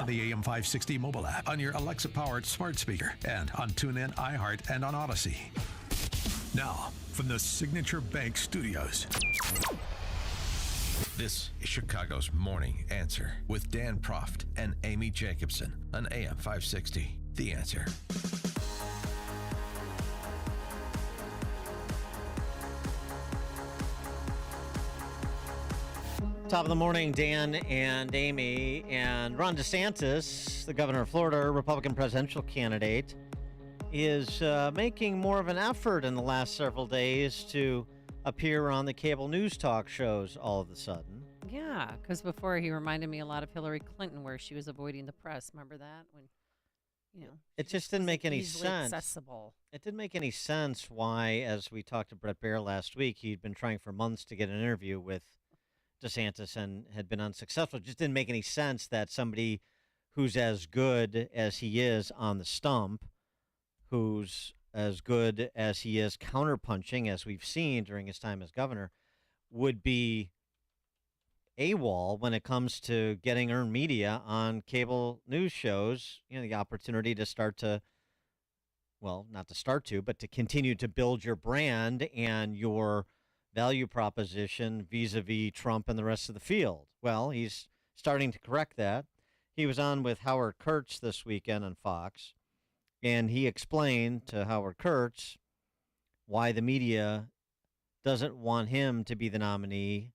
on the AM 560 mobile app, on your Alexa-powered smart speaker, and on TuneIn, iHeart, and on Odyssey. Now, from the Signature Bank Studios. This is Chicago's Morning Answer with Dan Proft and Amy Jacobson on AM 560. The Answer. Top of the morning, Dan and Amy. And Ron DeSantis, the governor of Florida, Republican presidential candidate, is making more of an effort in the last several days to appear on the cable news talk shows all of a sudden. Yeah, because before he reminded me a lot of Hillary Clinton, where she was avoiding the press. Remember that? When, it just didn't make any sense. Accessible. It didn't make any sense why, as we talked to Brett Baer last week, he'd been trying for months to get an interview with DeSantis and had been unsuccessful. It just didn't make any sense that somebody who's as good as he is on the stump, who's as good as he is counterpunching, as we've seen during his time as governor, would be AWOL when it comes to getting earned media on cable news shows, the opportunity to start to, well, not to start to, but to continue to build your brand and your value proposition vis-a-vis Trump and the rest of the field. Well, he's starting to correct that. He was on with Howard Kurtz this weekend on Fox, and he explained to Howard Kurtz why the media doesn't want him to be the nominee,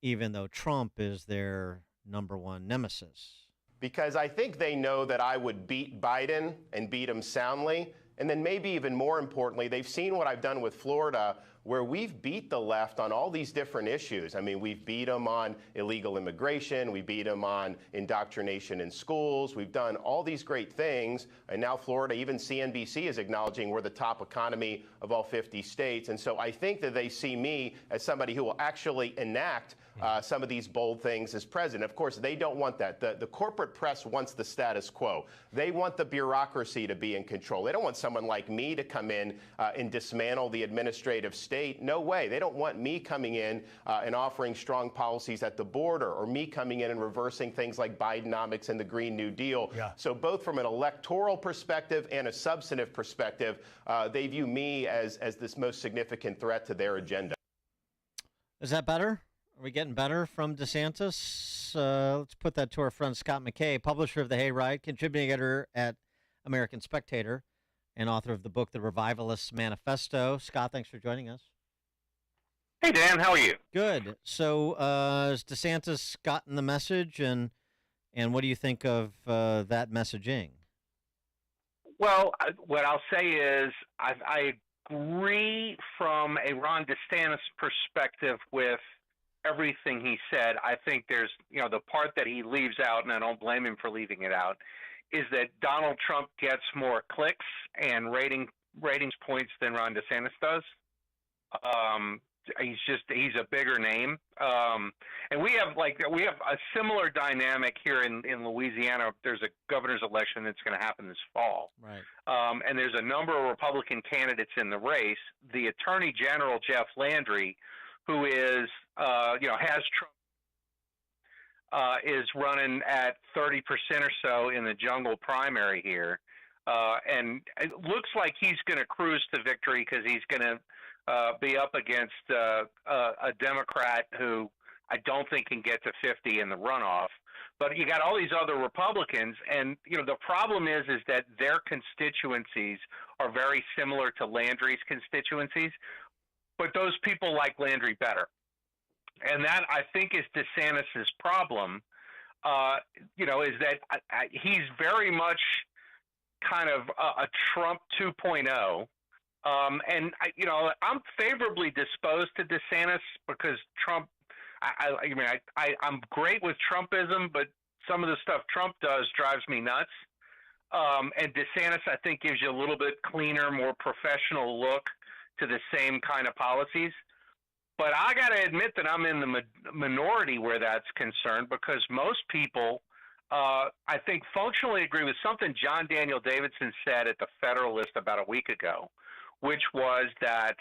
even though Trump is their number one nemesis. Because I think they know that I would beat Biden and beat him soundly. And then maybe even more importantly, they've seen what I've done with Florida, where we've beat the left on all these different issues. I mean, we've beat them on illegal immigration. We beat them on indoctrination in schools. We've done all these great things. And now Florida, even CNBC is acknowledging we're the top economy of all 50 states. And so I think that they see me as somebody who will actually enact some of these bold things as president. Of course, they don't want that. The corporate press wants the status quo. They want the bureaucracy to be in control. They don't want someone like me to come in and dismantle the administrative state. No way. They don't want me coming in and offering strong policies at the border, or me coming in and reversing things like Bidenomics and the Green New Deal. Yeah. So both from an electoral perspective and a substantive perspective, they view me as this most significant threat to their agenda. Is that better? Are we getting better from DeSantis? Let's put that to our friend Scott McKay, publisher of the Hayrides, contributing editor at American Spectator, and author of the book, The Revivalist Manifesto. Scott, thanks for joining us. Hey, Dan, how are you? Good. So has DeSantis gotten the message, and what do you think of that messaging? Well, what I'll say is I agree from a Ron DeSantis perspective with everything he said. I think there's, the part that he leaves out, and I don't blame him for leaving it out, is that Donald Trump gets more clicks and ratings points than Ron DeSantis does. He's a bigger name. And we have a similar dynamic here in Louisiana. There's a governor's election that's going to happen this fall. Right. And there's a number of Republican candidates in the race. The Attorney General, Jeff Landry, who is, has Trump, is running at 30% or so in the jungle primary here. And it looks like he's going to cruise to victory because he's going to be up against a Democrat who I don't think can get to 50 in the runoff. But you got all these other Republicans, and the problem is that their constituencies are very similar to Landry's constituencies, but those people like Landry better. And that, I think, is DeSantis's problem, is that he's very much kind of a Trump 2.0. And I'm favorably disposed to DeSantis because Trump, I'm great with Trumpism, but some of the stuff Trump does drives me nuts. And DeSantis, I think, gives you a little bit cleaner, more professional look to the same kind of policies. But I got to admit that I'm in the minority where that's concerned, because most people, I think, functionally agree with something John Daniel Davidson said at the Federalist about a week ago, which was that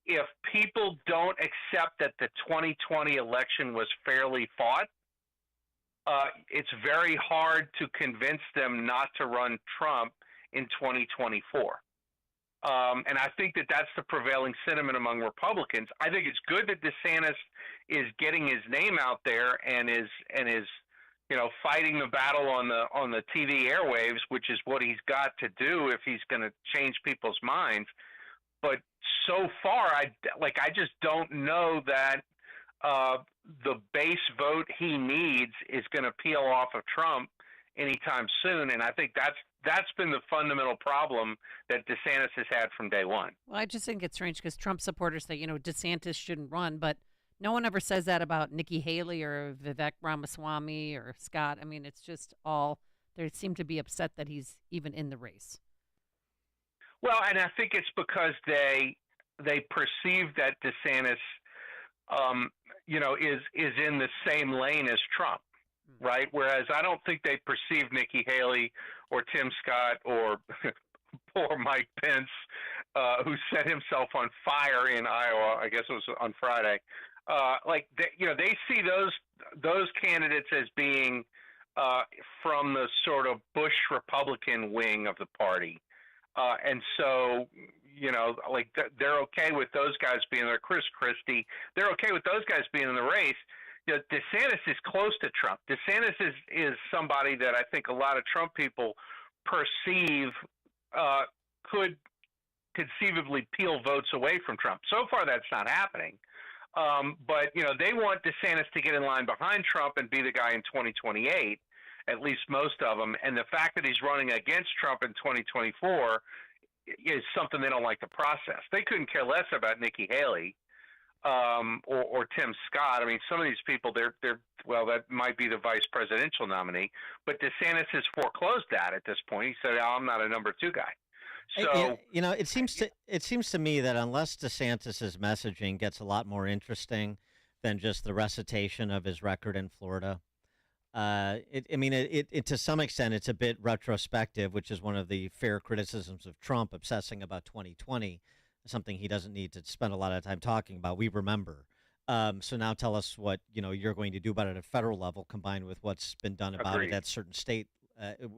if people don't accept that the 2020 election was fairly fought, it's very hard to convince them not to run Trump in 2024. And I think that that's the prevailing sentiment among Republicans. I think it's good that DeSantis is getting his name out there and is fighting the battle on the TV airwaves, which is what he's got to do if he's going to change people's minds. But so far, I just don't know that the base vote he needs is going to peel off of Trump anytime soon. And I think that's been the fundamental problem that DeSantis has had from day one. Well, I just think it's strange because Trump supporters say, DeSantis shouldn't run, but no one ever says that about Nikki Haley or Vivek Ramaswamy or Scott. I mean, it's just all, they seem to be upset that he's even in the race. Well, and I think it's because they perceive that DeSantis, is in the same lane as Trump, right? Whereas I don't think they perceive Nikki Haley or Tim Scott or poor Mike Pence, who set himself on fire in Iowa. I guess it was on Friday. They see those candidates as being from the sort of Bush Republican wing of the party. And so, they're okay with those guys being there. Chris Christie, they're okay with those guys being in the race. DeSantis is close to Trump. DeSantis is somebody that I think a lot of Trump people perceive could conceivably peel votes away from Trump. So far, that's not happening. But they want DeSantis to get in line behind Trump and be the guy in 2028. At least most of them, and the fact that he's running against Trump in 2024 is something they don't like to process. They couldn't care less about Nikki Haley or Tim Scott. I mean, some of these people, they're that might be the vice presidential nominee, but DeSantis has foreclosed that at this point. He said, I'm not a number two guy. So it seems to me that unless DeSantis's messaging gets a lot more interesting than just the recitation of his record in Florida. To some extent, it's a bit retrospective, which is one of the fair criticisms of Trump obsessing about 2020, something he doesn't need to spend a lot of time talking about. We remember. So now tell us what you're going to do about it at a federal level, combined with what's been done about it at certain state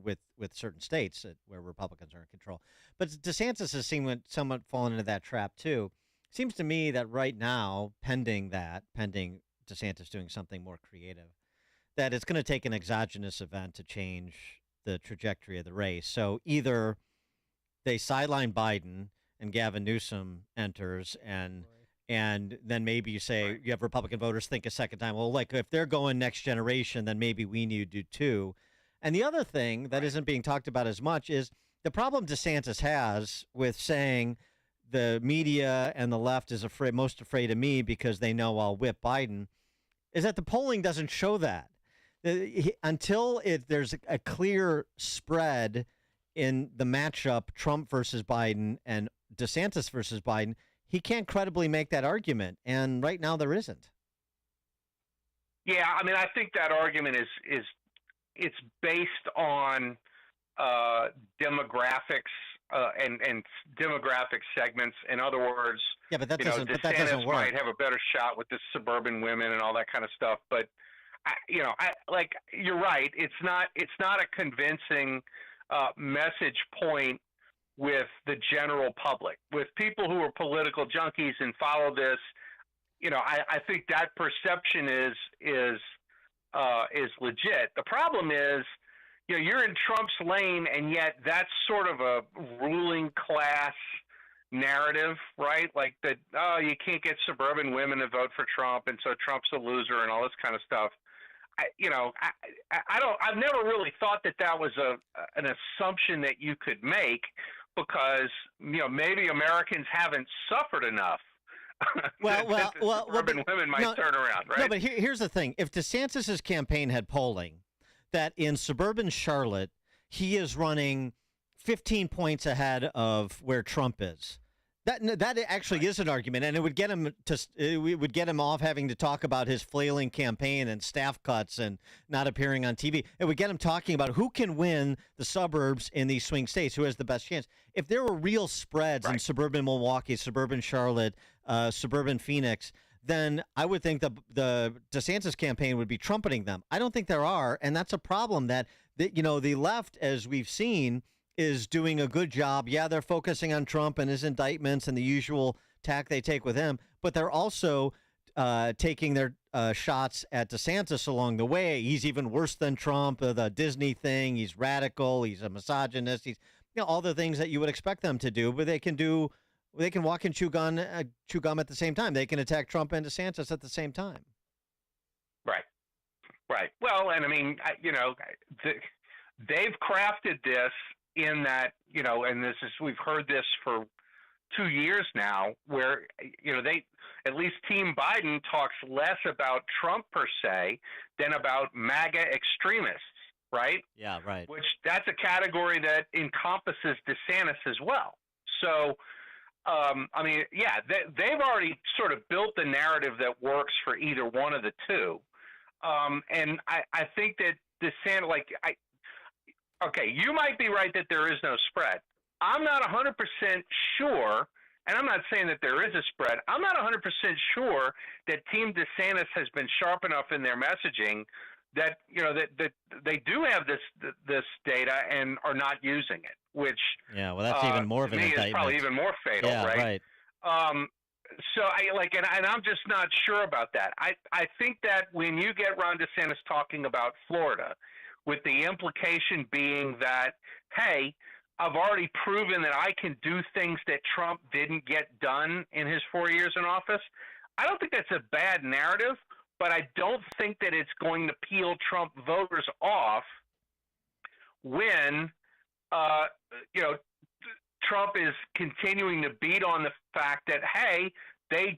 with certain states where Republicans are in control. But DeSantis has somewhat fallen into that trap too. Seems to me that right now, pending DeSantis doing something more creative, that it's going to take an exogenous event to change the trajectory of the race. So either they sideline Biden and Gavin Newsom enters, and then maybe you say you have Republican voters think a second time, well, if they're going next generation, then maybe we need to do too. And the other thing that isn't being talked about as much is the problem DeSantis has with saying the media and the left is most afraid of me because they know I'll whip Biden, is that the polling doesn't show that. Until there's a clear spread in the matchup, Trump versus Biden and DeSantis versus Biden, he can't credibly make that argument. And right now there isn't. Yeah, I mean, I think that argument is it's based on demographics and demographic segments. In other words, but that doesn't DeSantis work. might have a better shot with the suburban women and all that kind of stuff, but. You're right. It's not a convincing message point with the general public. With people who are political junkies and follow this, I think that perception is legit. The problem is, you're in Trump's lane, and yet that's sort of a ruling class narrative, right? Like that. Oh, you can't get suburban women to vote for Trump, and so Trump's a loser, and all this kind of stuff. I've never really thought that was an assumption that you could make because maybe Americans haven't suffered enough. Suburban women might turn around, right? No, but here's the thing: if DeSantis's campaign had polling that in suburban Charlotte he is running 15 points ahead of where Trump is. That actually is an argument, and it would get him off having to talk about his flailing campaign and staff cuts and not appearing on TV. It would get him talking about who can win the suburbs in these swing states, who has the best chance. If there were real spreads in suburban Milwaukee, suburban Charlotte, suburban Phoenix, then I would think the DeSantis campaign would be trumpeting them. I don't think there are, and that's a problem that the left, as we've seen, is doing a good job. Yeah, they're focusing on Trump and his indictments and the usual tack they take with him, but they're also taking their shots at DeSantis along the way. He's even worse than Trump. The Disney thing. He's radical. He's a misogynist. He's all the things that you would expect them to do, but they can do. They can walk and chew gum at the same time. They can attack Trump and DeSantis at the same time. Right. Well, and I mean, they've crafted this in that, and we've heard this for 2 years now, where, they, at least Team Biden talks less about Trump per se than about MAGA extremists, right? Yeah, right. Which that's a category that encompasses DeSantis as well. So, they've already sort of built the narrative that works for either one of the two. And I think that DeSantis, you might be right that there is no spread. I'm not 100% sure, and I'm not saying that there is a spread. I'm not 100% sure that Team DeSantis has been sharp enough in their messaging that that they do have this data and are not using it. Which that's even more of an indictment. Is probably even more fatal, right? So and I'm just not sure about that. I think that when you get Ron DeSantis talking about Florida, with the implication being that, hey, I've already proven that I can do things that Trump didn't get done in his 4 years in office, I don't think that's a bad narrative, but I don't think that it's going to peel Trump voters off when Trump is continuing to beat on the fact that, hey, they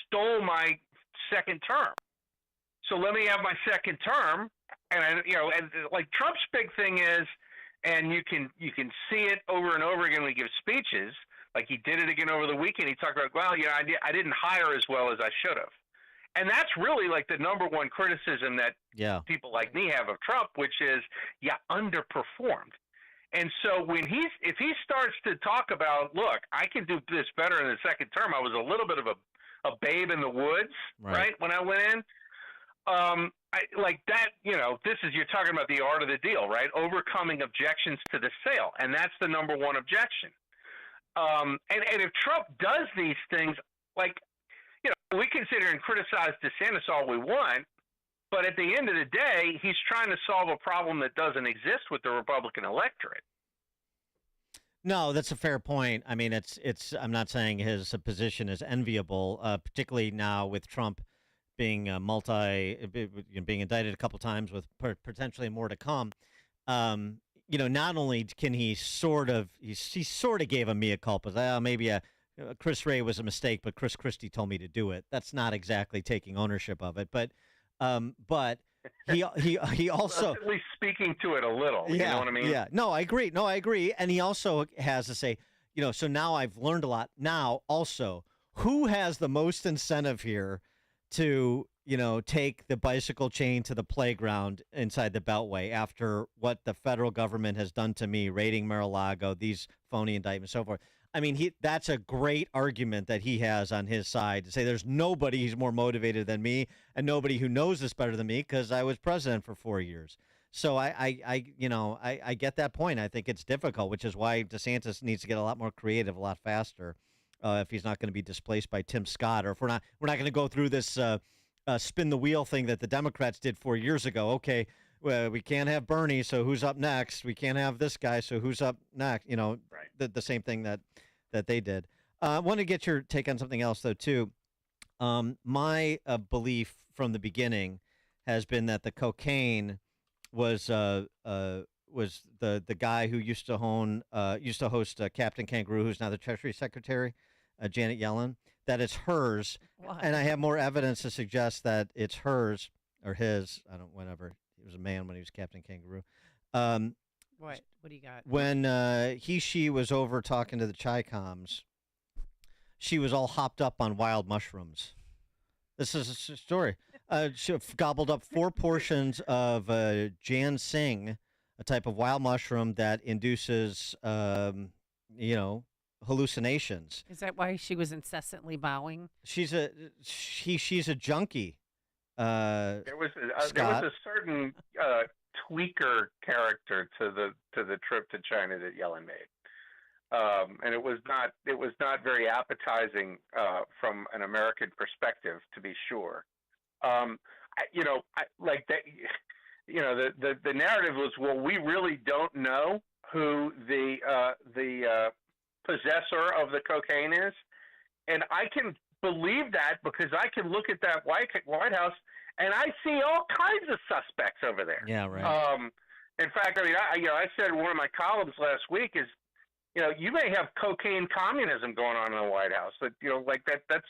stole my second term, so let me have my second term. And Trump's big thing is, and you can see it over and over again when he gives speeches. Like he did it again over the weekend. He talked about, I didn't hire as well as I should have. And that's really like the number one criticism that people like me have of Trump, which is, underperformed. And so if he starts to talk about, look, I can do this better in the second term. I was a little bit of a babe in the woods, right when I went in. You're talking about the art of the deal, right? Overcoming objections to the sale. And that's the number one objection. And if Trump does these things, we can sit here and criticize DeSantis all we want, but at the end of the day, he's trying to solve a problem that doesn't exist with the Republican electorate. No, that's a fair point. I mean, it's. I'm not saying his position is enviable, particularly now with Trump being being indicted a couple times with potentially more to come. Not only can he sort of gave a mea culpa. Maybe Chris Wray was a mistake, but Chris Christie told me to do it. That's not exactly taking ownership of it, but he also at least speaking to it a little. You know what I mean? Yeah. No, I agree. And he also has to say, so now I've learned a lot. Now, also, who has the most incentive here to, take the bicycle chain to the playground inside the Beltway after what the federal government has done to me, raiding Mar-a-Lago, these phony indictments, so forth. I mean, that's a great argument that he has on his side to say there's nobody who's more motivated than me and nobody who knows this better than me because I was president for 4 years. So I get that point. I think it's difficult, which is why DeSantis needs to get a lot more creative, a lot faster, if he's not going to be displaced by Tim Scott, or if we're not going to go through this spin the wheel thing that the Democrats did 4 years ago. Okay, well, we can't have Bernie, so who's up next? We can't have this guy, so who's up next? The same thing that they did. I want to get your take on something else, though, too. My belief from the beginning has been that the cocaine was the guy who used to host Captain Kangaroo, who's now the Treasury Secretary, Janet Yellen. That it's hers, and I have more evidence to suggest that it's hers or his. Whatever. He was a man when he was Captain Kangaroo. What do you got? When she was over talking to the Chi-Coms, she was all hopped up on wild mushrooms. This is a story. She gobbled up 4 portions of ginseng, a type of wild mushroom that induces, hallucinations. Is that why she was incessantly bowing? She's a junkie. There was a certain tweaker character to the trip to China that Yellen made, and it was not very appetizing from an American perspective, to be sure. The narrative was, well, we really don't know who the possessor of the cocaine is, and I can believe that because I can look at that White House and I see all kinds of suspects over there. Yeah, right. In fact, I said in one of my columns last week is, you may have cocaine communism going on in the White House. That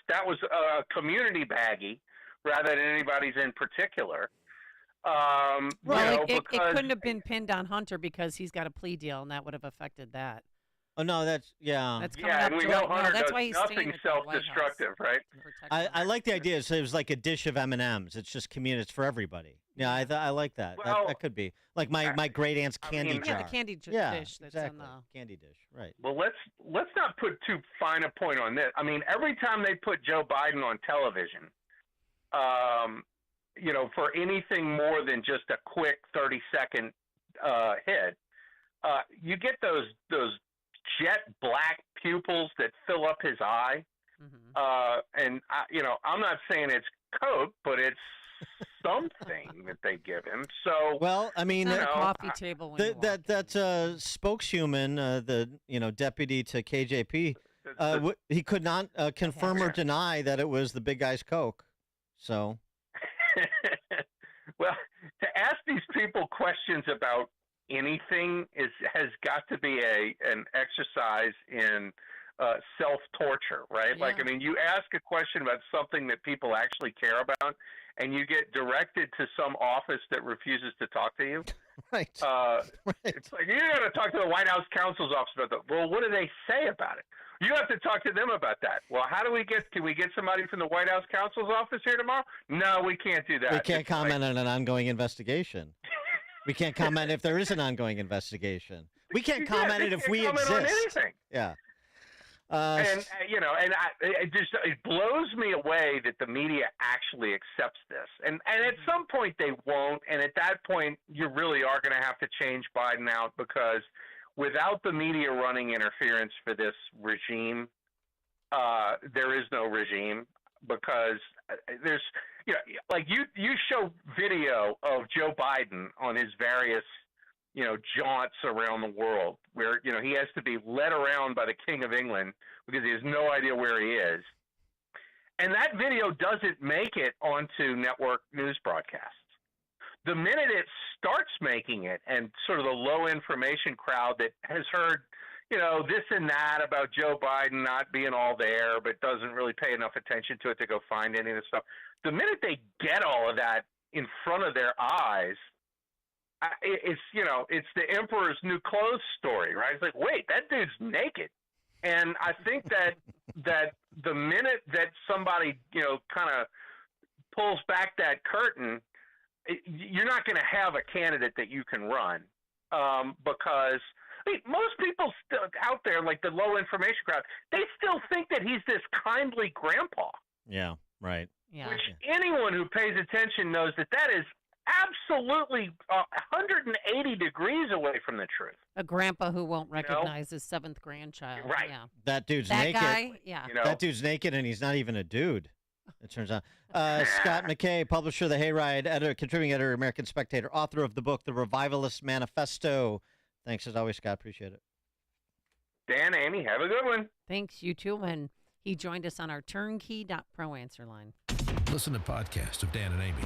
that was a community baggie rather than anybody's in particular. It couldn't have been pinned on Hunter because he's got a plea deal, and that would have affected that. Oh no, that's That's coming yeah, up and we July. know Hunter that's does why he's nothing self-destructive, right? I like the idea. So it was like a dish of M&Ms. It's just community. It's for everybody. Yeah, I like that. Well, that could be like my great aunt's candy jar. Yeah, the candy dish that's exactly. in the candy dish, right? Well, let's not put too fine a point on this. I mean, every time they put Joe Biden on television, for anything more than just a quick 30-second hit, you get those jet black pupils that fill up his eye. And I'm not saying it's coke, but it's something that they give him. So, well, I mean, it's not a coffee table. When that spokeshuman, the deputy to KJP, he could not confirm or deny that it was the big guy's coke. So, well, to ask these people questions about anything has got to be an exercise in self-torture, right? Yeah. Like, I mean, you ask a question about something that people actually care about, and you get directed to some office that refuses to talk to you. Right. Right. It's like, you got to talk to the White House counsel's office about that. Well, what do they say about it? You have to talk to them about that. Well, can we get somebody from the White House counsel's office here tomorrow? No, we can't do that. We can't comment on an ongoing investigation. We can't comment if there is an ongoing investigation. We can't comment it if we exist. On anything. Yeah. It blows me away that the media actually accepts this, and at some point they won't, and at that point you really are going to have to change Biden out, because without the media running interference for this regime, there is no regime, because there's you show video of Joe Biden on his various jaunts around the world where, he has to be led around by the King of England because he has no idea where he is. And that video doesn't make it onto network news broadcasts. The minute it starts making it, and sort of the low information crowd that has heard, this and that about Joe Biden not being all there, but doesn't really pay enough attention to it to go find any of this stuff. The minute they get all of that in front of their eyes, it's the Emperor's New Clothes story, right? It's like, wait, that dude's naked. And I think that the minute that somebody, kind of pulls back that curtain, you're not going to have a candidate that you can run, because most people still out there, like the low information crowd, they still think that he's this kindly grandpa. Yeah, right. Yeah. Which anyone who pays attention knows that is absolutely 180 degrees away from the truth. A grandpa who won't recognize his seventh grandchild. Right. Yeah. That dude's That naked. guy, yeah. That dude's naked, and he's not even a dude, it turns out. Scott McKay, publisher of the Hayrides, contributing editor, American Spectator, author of the book, The Revivalist Manifesto. Thanks as always, Scott. Appreciate it. Dan, Amy, have a good one. Thanks, you too. And he joined us on our turnkey.pro answer line. Listen to podcasts of Dan and Amy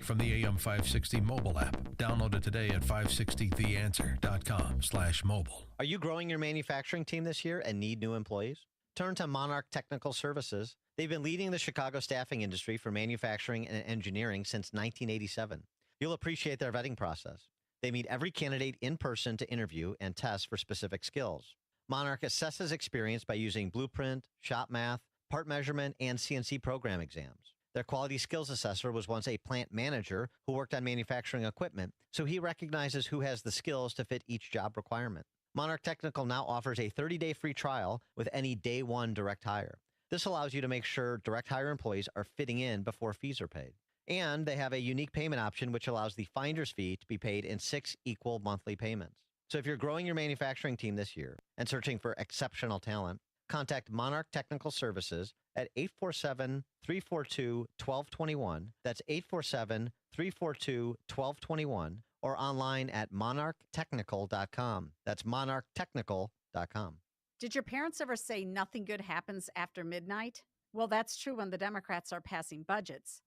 from the AM 560 mobile app. Download it today at 560theanswer.com/mobile. Are you growing your manufacturing team this year and need new employees? Turn to Monarch Technical Services. They've been leading the Chicago staffing industry for manufacturing and engineering since 1987. You'll appreciate their vetting process. They meet every candidate in person to interview and test for specific skills. Monarch assesses experience by using blueprint, shop math, part measurement, and CNC program exams. Their quality skills assessor was once a plant manager who worked on manufacturing equipment, so he recognizes who has the skills to fit each job requirement. Monarch Technical now offers a 30-day free trial with any day one direct hire. This allows you to make sure direct hire employees are fitting in before fees are paid. And they have a unique payment option which allows the finder's fee to be paid in 6 equal monthly payments. So if you're growing your manufacturing team this year and searching for exceptional talent, contact Monarch Technical Services at 847-342-1221. That's 847-342-1221, or online at monarchtechnical.com. That's monarchtechnical.com. Did your parents ever say nothing good happens after midnight? Well, that's true when the Democrats are passing budgets.